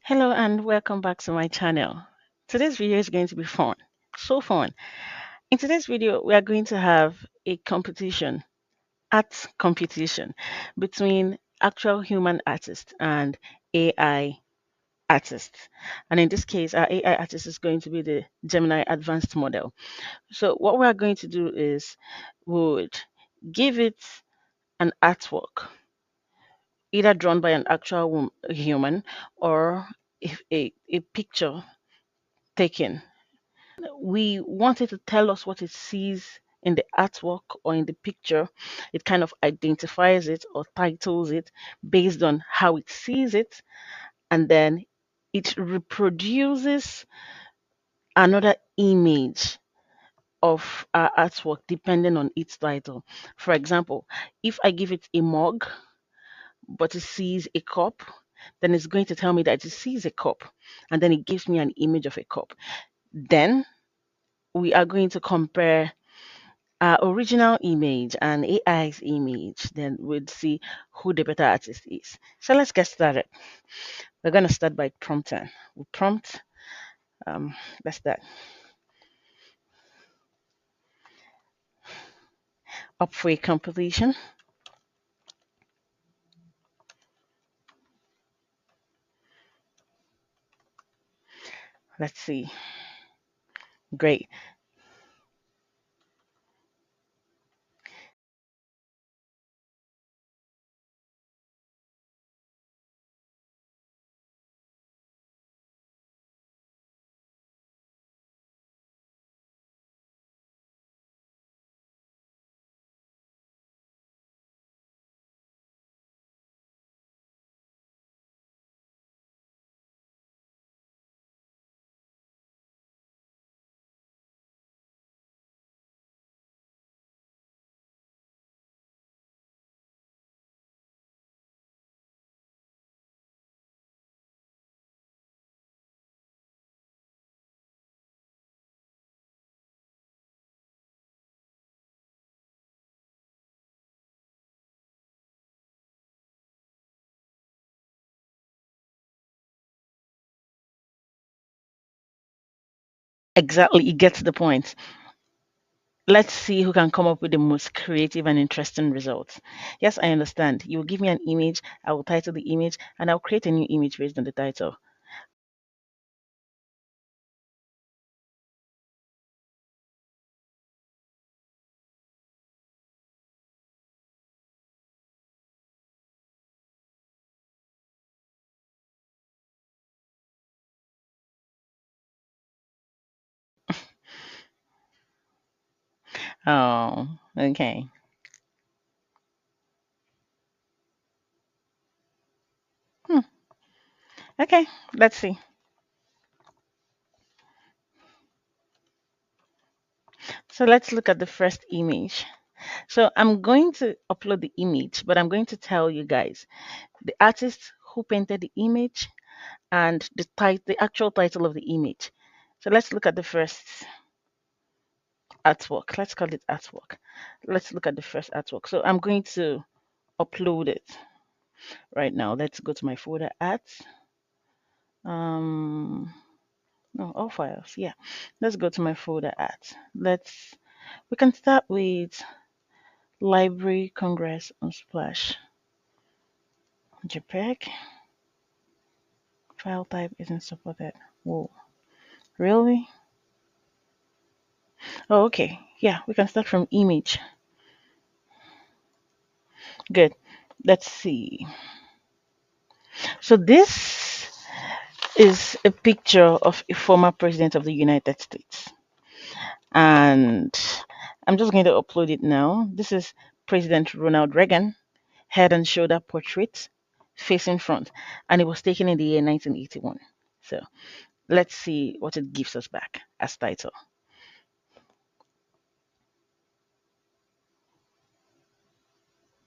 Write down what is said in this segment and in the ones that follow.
Hello and welcome back to my channel. Today's video is going to be fun. So fun. In today's video, we are going to have a competition, art competition between actual human artists and AI artists. And in this case, our AI artist is going to be the Gemini advanced model. So what we are going to do is we would give it an artwork, either drawn by an actual human or if a picture taken. We want it to tell us what it sees in the artwork or in the picture. It kind of identifies it or titles it based on how it sees it, and then it reproduces another image of our artwork depending on its title. For example, if I give it a mug but it sees a cup, then it's going to tell me that it sees a cup, and then it gives me an image of a cup. Then we are going to compare our original image and AI's image, then we'd see who the better artist is. So let's get started. We're going to start by prompting. We prompt, um, let's start. Up for a competition. Let's see. Great. Exactly. It gets the point. Let's see who can come up with the most creative and interesting results. Yes, I understand. You will give me an image, I will title the image, and I'll create a new image based on the title. Oh, okay. Hmm. Okay, let's see. So let's look at the first image. So I'm going to upload the image, but I'm going to tell you guys the artist who painted the image and the actual title of the image. So let's look at the first artwork. Let's call it artwork. Let's look at the first artwork. So I'm going to upload it right now. Let's go to my folder art. Um, no, all files. Yeah, let's go to my folder art. We can start with Library Congress on Splash. JPEG. File type isn't supported. Whoa, really? Oh, okay. Yeah, we can start from image. Good. Let's see. So this is a picture of a former president of the United States. And I'm just going to upload it now. This is President Ronald Reagan, head and shoulder portrait, facing front. And it was taken in the year 1981. So let's see what it gives us back as title.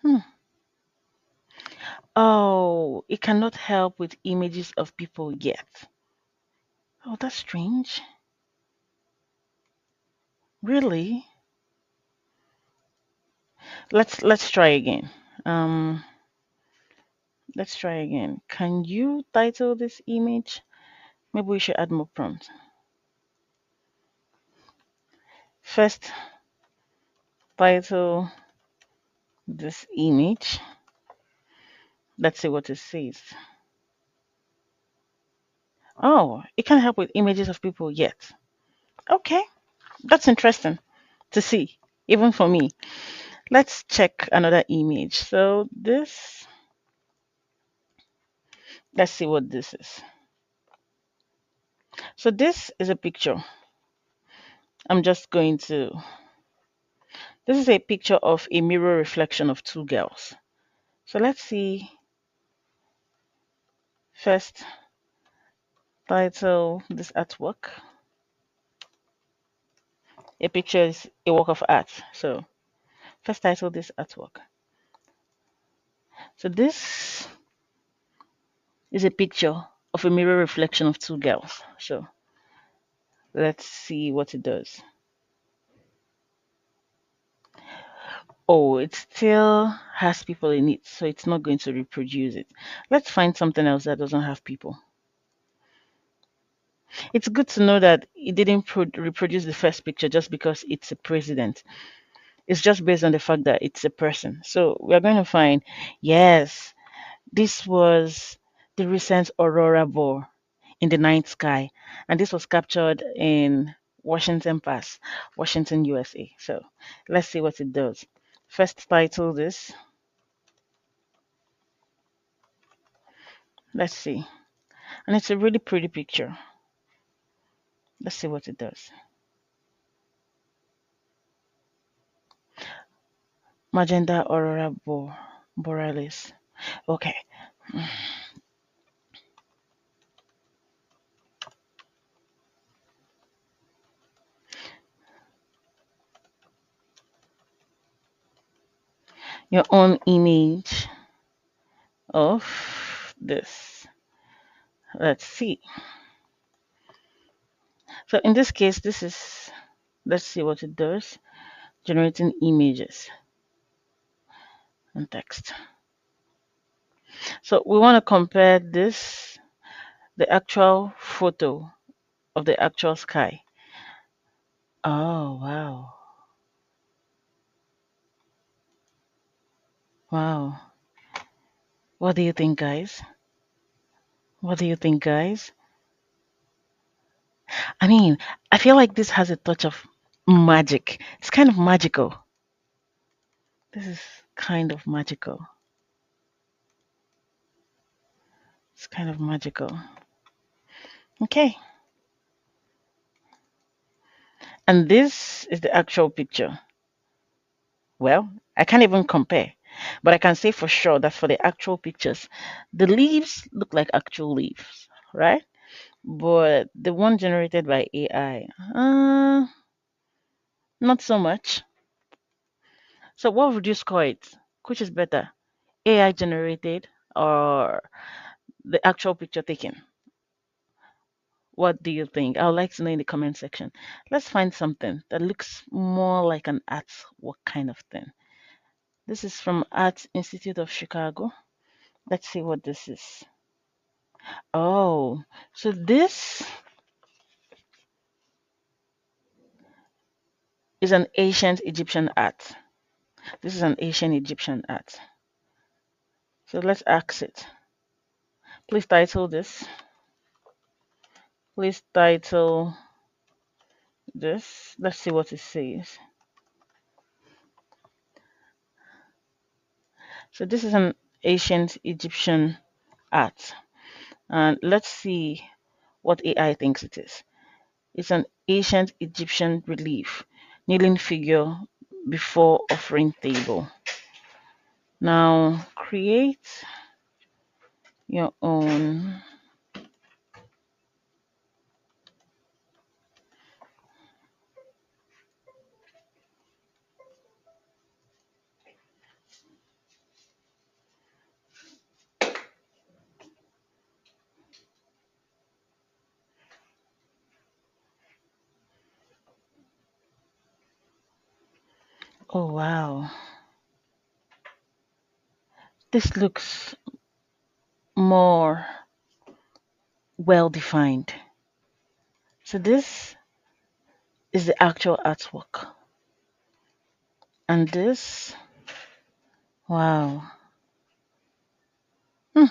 Hmm. Oh, it cannot help with images of people yet. Oh, that's strange. Really? Let's try again. Um, Let's try again. Can you title this image? Maybe we should add more prompts. First, title this image. Let's see what it says. Oh, it can help with images of people yet. Okay, that's interesting to see, even for me. Let's check another image. So this, let's see what this is. So this is a picture. I'm just going to, this is a picture of a mirror reflection of two girls. So let's see, first title this artwork. A picture is a work of art. So first title this artwork. So this is a picture of a mirror reflection of two girls. So let's see what it does. Oh, it still has people in it, so it's not going to reproduce it. Let's find something else that doesn't have people. It's good to know that it didn't reproduce the first picture just because it's a president. It's just based on the fact that it's a person. So we're going to find, yes, this was the recent aurora boreal in the night sky, and this was captured in Washington Pass, Washington, USA. So let's see what it does. First title this. Let's see. And it's a really pretty picture. Let's see what it does. Magenta aurora borealis. Okay. Your own image of this. Let's see. So in this case, this is, let's see what it does. Generating images and text. So we want to compare this, the actual photo of the actual sky. Oh, wow. Wow. What do you think, guys? What do you think, guys? I mean, I feel like this has a touch of magic. It's kind of magical. This is kind of magical. It's kind of magical. Okay. And this is the actual picture. Well, I can't even compare, but I can say for sure that for the actual pictures, the leaves look like actual leaves, right? But the one generated by AI, not so much. So what would you score it? Which is better, AI generated or the actual picture taken? What do you think? I would like to know in the comment section. Let's find something that looks more like an art work kind of thing. This is from Art Institute of Chicago. Let's see what this is. Oh, so this is an ancient Egyptian art. This is an ancient Egyptian art. So let's ask it. Please title this. Please title this. Let's see what it says. So this is an ancient Egyptian art. And let's see what AI thinks it is. It's an ancient Egyptian relief, kneeling figure before offering table. Now create your own. Oh wow. This looks more well defined. So this is the actual artwork. And this, wow. Hmm.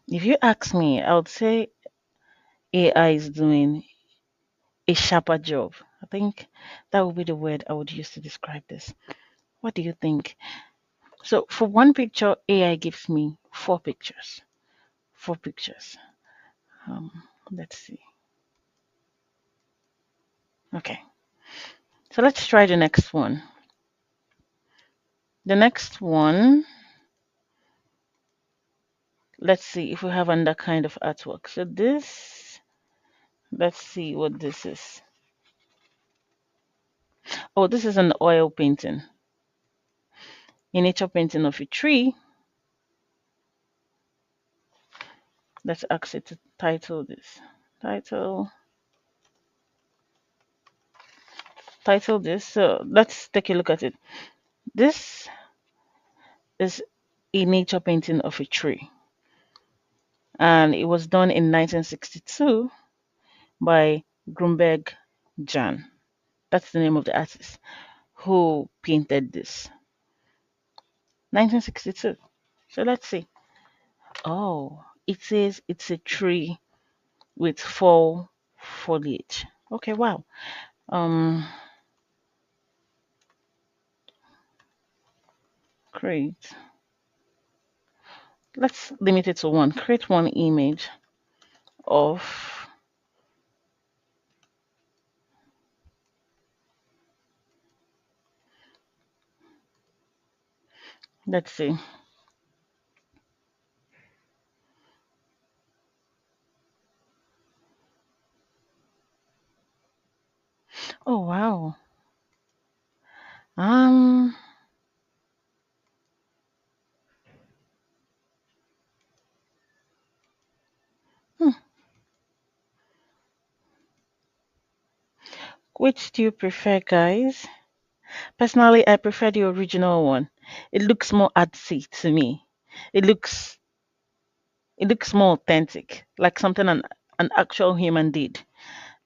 If you ask me, I would say AI is doing a sharper job. I think that would be the word I would use to describe this. What do you think? So for one picture, AI gives me four pictures. Four pictures. Um, let's see. Okay. So let's try the next one. The next one, let's see if we have another kind of artwork. So this, let's see what this is. Oh, this is an oil painting. A nature painting of a tree. Let's ask it to title this. Title, title this. So let's take a look at it. This is a nature painting of a tree, and it was done in 1962 by Grunberg Jan. That's the name of the artist who painted this. 1962. So let's see. Oh, it says it's a tree with fall foliage. Okay, wow. Um, create. Let's limit it to one. Create one image of. Let's see. Oh wow. Um. hmm, Which do you prefer, guys? Personally, I prefer the original one. It looks more artsy to me. It looks it looks more authentic, like something an actual human did.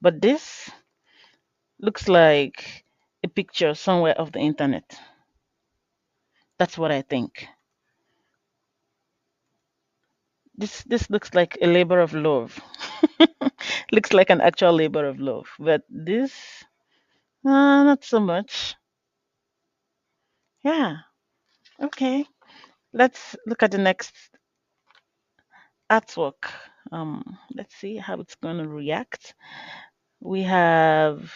But this looks like a picture somewhere off the internet. That's what I think. This looks like a labor of love. Looks like an actual labor of love. But this, not so much. Yeah. Okay. Let's look at the next artwork. Let's see how it's going to react. We have,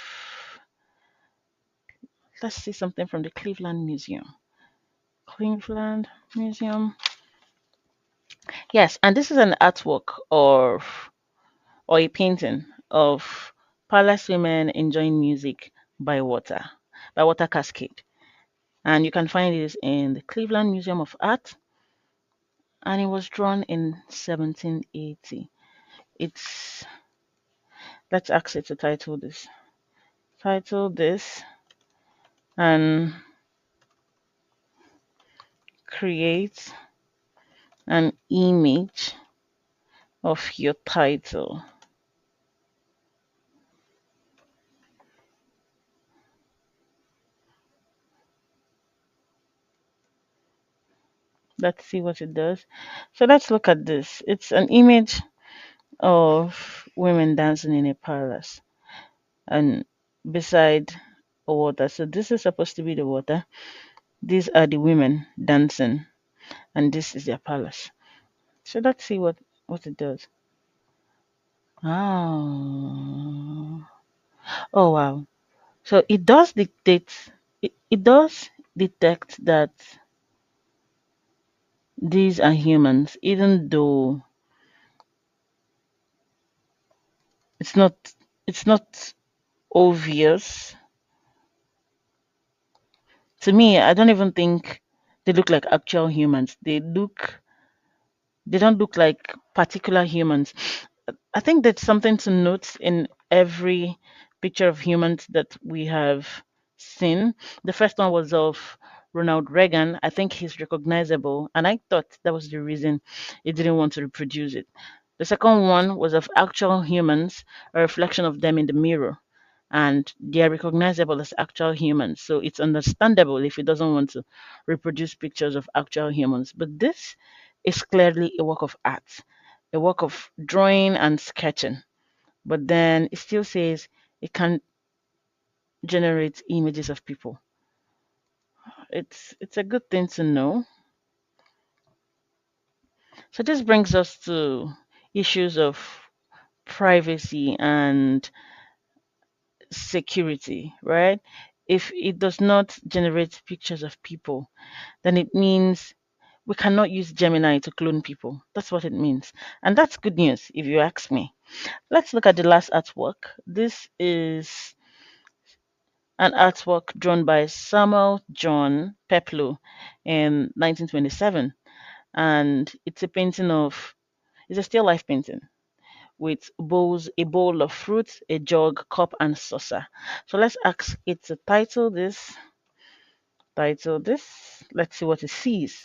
let's see something from the Cleveland Museum. Cleveland Museum. Yes, and this is an artwork of, or a painting of palace women enjoying music by water cascade. And you can find this in the Cleveland Museum of Art, and it was drawn in 1780. It's, let's ask it to title this, and create an image of your title. Let's see what it does. So let's look at this. It's an image of women dancing in a palace and beside a water. So this is supposed to be the water. These are the women dancing, and this is their palace. So let's see what it does. Oh, oh wow. So it does dictate. It does detect that these are humans, even though it's not. It's not obvious to me. I don't even think they look like actual humans. They look They don't look like particular humans. I think that's something to note in every picture of humans that we have seen. The first one was of Ronald Reagan. I think he's recognizable, and I thought that was the reason he didn't want to reproduce it. The second one was of actual humans, a reflection of them in the mirror, and they are recognizable as actual humans. So it's understandable if he doesn't want to reproduce pictures of actual humans. But this is clearly a work of art, a work of drawing and sketching. But then it still says it can generate images of people. It's a good thing to know. So this brings us to issues of privacy and security, right? If it does not generate pictures of people, then it means we cannot use Gemini to clone people. That's what it means. And that's good news if you ask me. Let's look at the last artwork. This is an artwork drawn by Samuel John Peploe in 1927. And it's a painting of, it's a still life painting with bowls, a bowl of fruit, a jug, cup, and saucer. So let's ask it to title this. Let's see what it sees.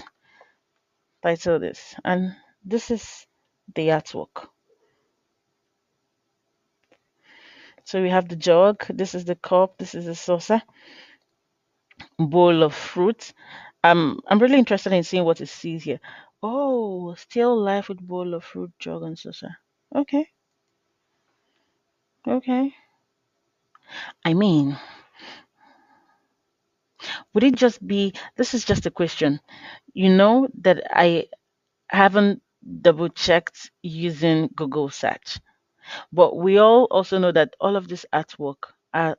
Title this. And this is the artwork. So we have the jug, this is the cup, this is the saucer, bowl of fruit. I'm really interested in seeing what it sees here. Oh, still life with bowl of fruit, jug, and saucer. Okay, okay. I mean, would it just be? This is just a question. You know that I haven't double checked using Google search, but we all also know that all of this artwork are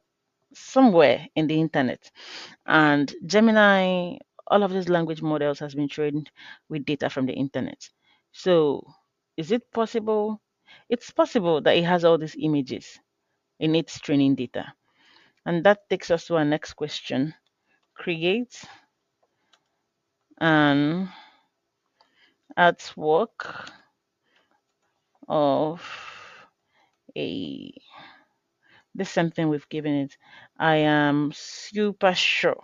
somewhere in the internet. And Gemini, all of these language models has been trained with data from the internet. So is it possible? It's possible that it has all these images in its training data. And that takes us to our next question. Create an artwork of a this same thing we've given it. I am super sure.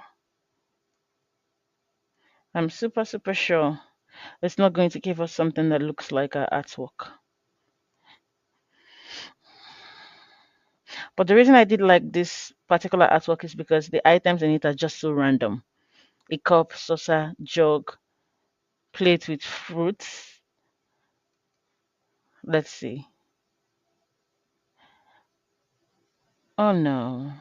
I'm super sure it's not going to give us something that looks like our artwork. But the reason I did like this particular artwork is because the items in it are just so random. A cup, saucer, jug, plate with fruits. Let's see. Oh no.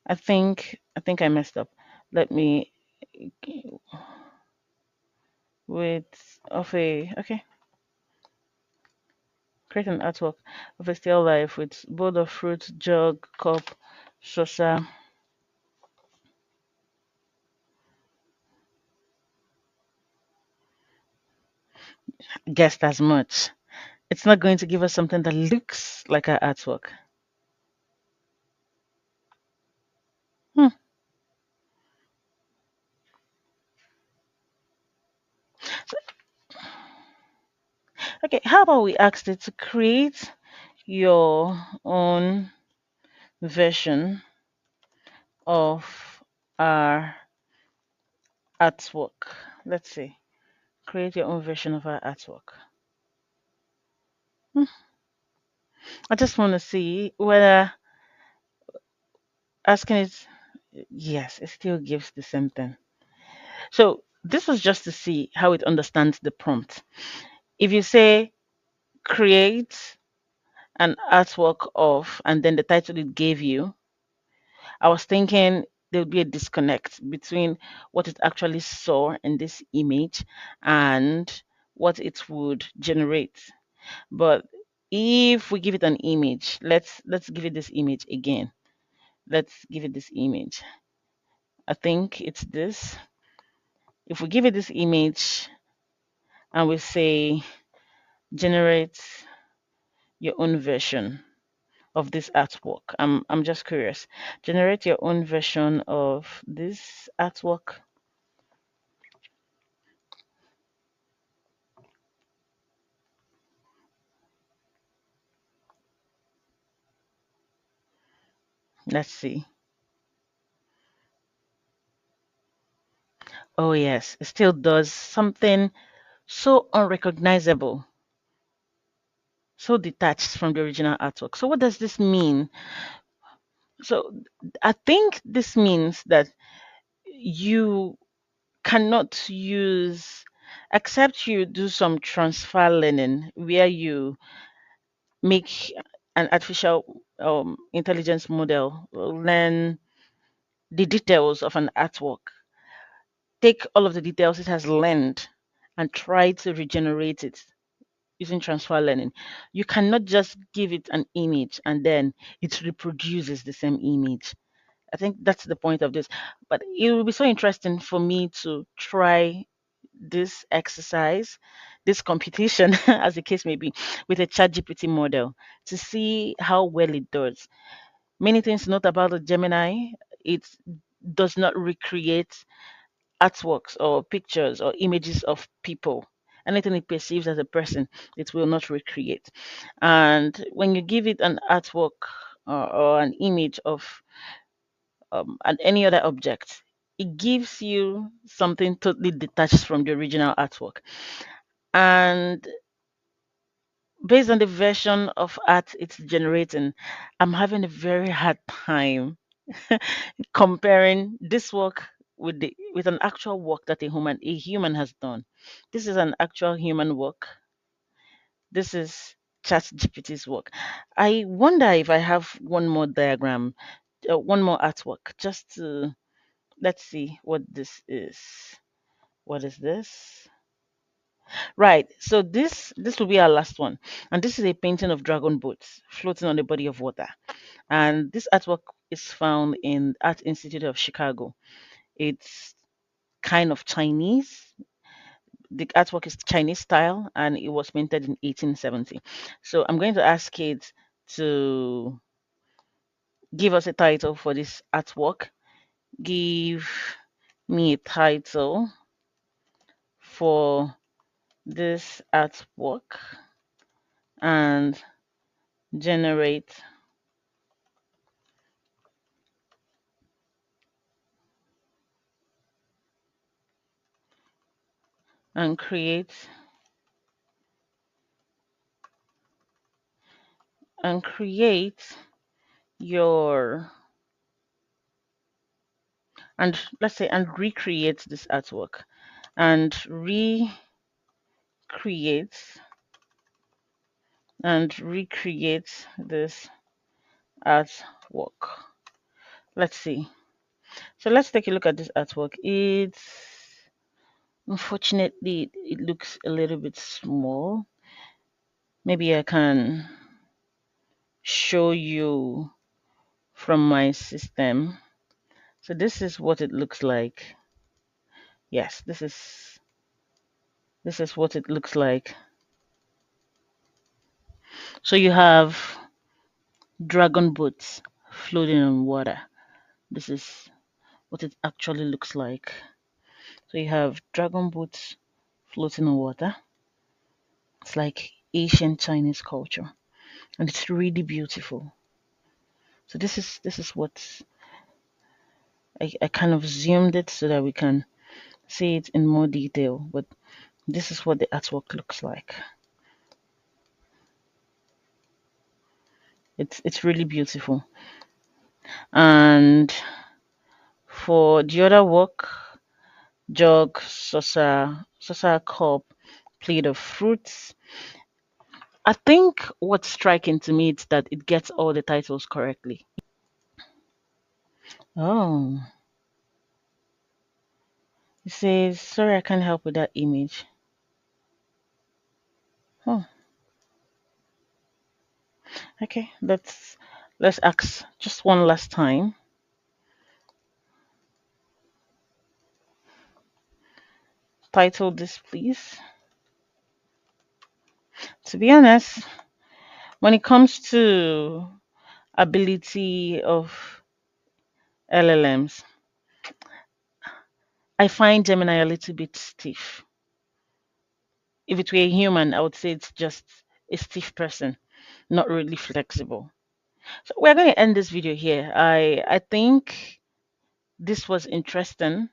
I think I messed up. Let me with of a okay. Create an artwork of a still life with bowl of fruit, jug, cup, saucer. Guessed as much. It's not going to give us something that looks like our artwork. Hmm. Okay, how about we ask it to create your own version of our artwork. Let's see. Create your own version of our artwork. Hmm, I just want to see whether asking it, yes, it still gives the same thing. So this was just to see how it understands the prompt. If you say create an artwork of, and then the title it gave you, I was thinking there would be a disconnect between what it actually saw in this image and what it would generate. But if we give it an image, let's give it this image again. Let's give it this image. I think it's this. If we give it this image and we say generate your own version of this artwork. I'm just curious. Generate your own version of this artwork. Let's see. Oh, yes, it still does something so unrecognizable, so detached from the original artwork. So, what does this mean? So, I think this means that you cannot use, except you do some transfer learning where you make an artificial intelligence model learn the details of an artwork, take all of the details it has learned and try to regenerate it using transfer learning. You cannot just give it an image and then it reproduces the same image. I think that's the point of this. But it will be so interesting for me to try this exercise, this competition, as the case may be, with a ChatGPT model to see how well it does. Many things to note about the Gemini. It does not recreate artworks or pictures or images of people. Anything it perceives as a person, it will not recreate. And when you give it an artwork or an image of any other object, it gives you something totally detached from the original artwork. And based on the version of art it's generating, I'm having a very hard time comparing this work with an actual work that a human has done. This is an actual human work. This is ChatGPT's work. I wonder if I have one more diagram, one more artwork, just to let's see what this is. What is this? Right. So this will be our last one, and this is a painting of dragon boats floating on a body of water. And this artwork is found in Art Institute of Chicago. It's kind of Chinese. The artwork is Chinese style and it was painted in 1870. So I'm going to ask it to give us a title for this artwork. Give me a title for this artwork and generate and create your and let's say and recreate this artwork and recreate recreate this artwork. Let's see. So let's take a look at this artwork. It's unfortunately it looks a little bit small. Maybe I can show you from my system. So this is what it looks like. Yes, this is what it looks like. So you have dragon boats floating on water. This is what it actually looks like. So you have dragon boats floating on water. It's like ancient Chinese culture, and it's really beautiful. So this is what I kind of zoomed it so that we can see it in more detail. But this is what the artwork looks like. It's really beautiful. And for the other work, jug, saucer, cup, plate of fruits. I think what's striking to me is that it gets all the titles correctly. Oh, it says, sorry, I can't help with that image. Oh, okay. Let's ask just one last time. Title this, please. To be honest, when it comes to ability of LLMs, I find Gemini a little bit stiff. If it were a human, I would say it's just a stiff person, not really flexible. So we're going to end this video here. I think this was interesting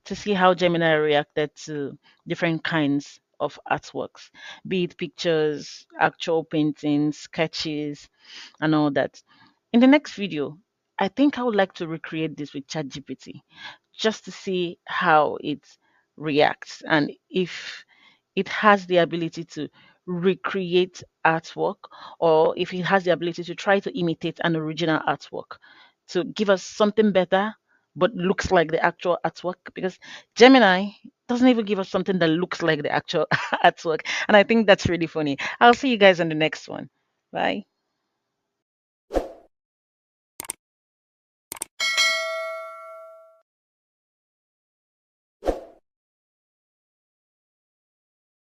to see how Gemini reacted to different kinds of artworks, be it pictures, actual paintings, sketches, and all that. In the next video, I think I would like to recreate this with ChatGPT just to see how it reacts and if it has the ability to recreate artwork or if it has the ability to try to imitate an original artwork to give us something better but looks like the actual artwork, because Gemini doesn't even give us something that looks like the actual artwork. And I think that's really funny. I'll see you guys on the next one. Bye.